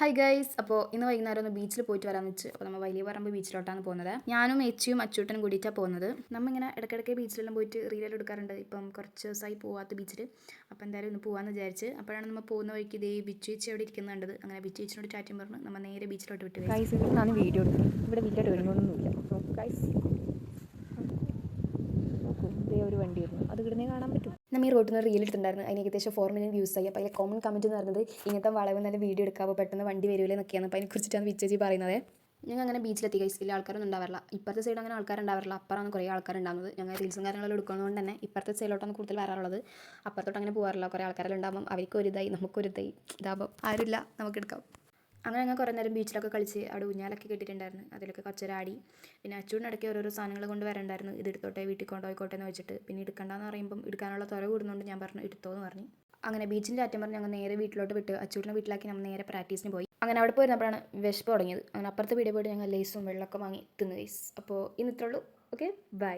Hi guys, അപ്പോൾ ഇന്ന് വൈകുന്നേരം ഒന്ന് ബീച്ചിൽ പോയിട്ട് വരാമെന്ന് വെച്ച്. അപ്പോൾ നമ്മൾ വലിയ പറമ്പ് ബീച്ചിലോട്ടാണ് പോകുന്നത്. ഞാനും ഏച്ചിയും അച്ചൂട്ടനും കൂടിയിട്ടാണ് പോകുന്നത്. നമ്മളിങ്ങനെ ഇടയ്ക്കിടയ്ക്ക് ബീച്ചിലെല്ലാം പോയിട്ട് റീലെല്ലാം എടുക്കാറുണ്ട്. ഇപ്പം കുറച്ച് ദിവസമായി പോകാത്ത ബീച്ചിൽ. അപ്പോൾ എന്തായാലും ഇന്ന് പോകാമെന്ന് വിചാരിച്ച്. അപ്പോഴാണ് നമ്മൾ പോകുന്ന വഴിക്ക് ഇതേ ബിച്ചു ചേച്ചി അവിടെ ഇരിക്കുന്നുണ്ട്. അങ്ങനെ ബിച്ചു ചേച്ചിനോട് ചാറ്റും പറഞ്ഞ് നമ്മൾ നേരെ ബീച്ചിലോട്ട് വിട്ടു. ഗൈസ്, ഇവിടെ നിന്നാണ് വീഡിയോ എടുക്കുന്നത്. ഇവിടെ വലിയ ഒരുങ്ങൊന്നുമില്ല. ഗൈസ് നോക്കൂ, ഇതേ ഒരു വണ്ടി വരുന്നു. അത് ഇവിടുന്ന് കാണാൻ പറ്റും. നമ്മൾ ഈ റോട്ടിൽ നിന്ന് റീൽ എടുത്തിട്ടുണ്ടായിരുന്നു. അതിന് ഏകദേശം 4 മില്യൺ വ്യൂസ് ആയി. അപ്പോൾ അതിലെ കോമൺ കമൻറ്റ് എന്ന് പറയുന്നത് ഇങ്ങനത്തെ വളവ് നല്ല വീഡിയോ എടുക്കാവോ, പെട്ടെന്ന് വണ്ടി വരില്ലേ എന്നൊക്കെയാണ്. അപ്പോൾ അതിനെക്കുറിച്ചിട്ടാണ് ബിച്ചേച്ചി പറയുന്നത്. ഞങ്ങൾ അങ്ങനെ ബീച്ചിലെത്തി ഗൈസ്. വലിയ ആൾക്കാരൊന്നും ഉണ്ടാവില്ല. ഇപ്പുറത്തെ സൈഡ് അങ്ങനെ ആൾക്കാരുണ്ടാവില്ല. അപ്പുറമാണ് കുറേ ആൾക്കാരുണ്ടാകുന്നത്. ഞങ്ങൾ റീൽസും കാര്യങ്ങളെല്ലാം എടുക്കുന്നതുകൊണ്ട് തന്നെ ഇപ്പുറത്തെ സൈഡിലോട്ടാണ് കൂടുതൽ വരാറുള്ളത്. അപ്പുറത്തോട്ട് അങ്ങനെ പോകാറില്ല. കുറേ ആൾക്കാരെല്ലാം ഉണ്ടാകുമ്പം അവർക്ക് ഒരു ഇതായി നമുക്കൊരു ഇതായി. ഇതാകുമ്പോൾ ആരുമില്ല, നമുക്കെടുക്കാം. അങ്ങനെ ഞങ്ങൾ കുറേ നേരം ബീച്ചിലൊക്കെ കളിച്ച് അവിടെ ഊഞ്ഞാലൊക്കെ കെട്ടിയിട്ടുണ്ടായിരുന്നു. അതിലൊക്കെ കുറച്ചൊരാടി. പിന്നെ അച്ചൂടിനിടയ്ക്ക് ഓരോരോ സാധനങ്ങൾ കൊണ്ട് വരണ്ടായിരുന്നു. ഇത് എടുത്തോട്ടെ, വീട്ടിൽ കൊണ്ടുപോയിക്കോട്ടെ എന്ന് വെച്ചിട്ട്. പിന്നെ എടുക്കണ്ടെന്ന് പറയുമ്പം എടുക്കാനുള്ള ത്വര കൂടുന്നുണ്ട്. ഞാൻ പറഞ്ഞു എടുത്തോ എന്ന് പറഞ്ഞു. അങ്ങനെ ബീച്ചിൻ്റെ അറ്റം പറഞ്ഞ് ഞങ്ങൾ നേരെ വീട്ടിലോട്ട് വിട്ട് അച്ചൂടിനെ വീട്ടിലാക്കി നമ്മൾ നേരെ പ്രാക്ടീസിന് പോയി. അങ്ങനെ അവിടെ പോയിരുന്നപ്പോഴാണ് വിശപ്പ് തുടങ്ങിയത്. അങ്ങനെ അപ്പുറത്തെ വീഡിയോ പോയിട്ട് ഞങ്ങൾ ലേസും വെള്ളമൊക്കെ വാങ്ങി തിന്നു ഗൈസ്. അപ്പോൾ ഇന്ന് ഇത്രയുള്ളൂ. Okay, by.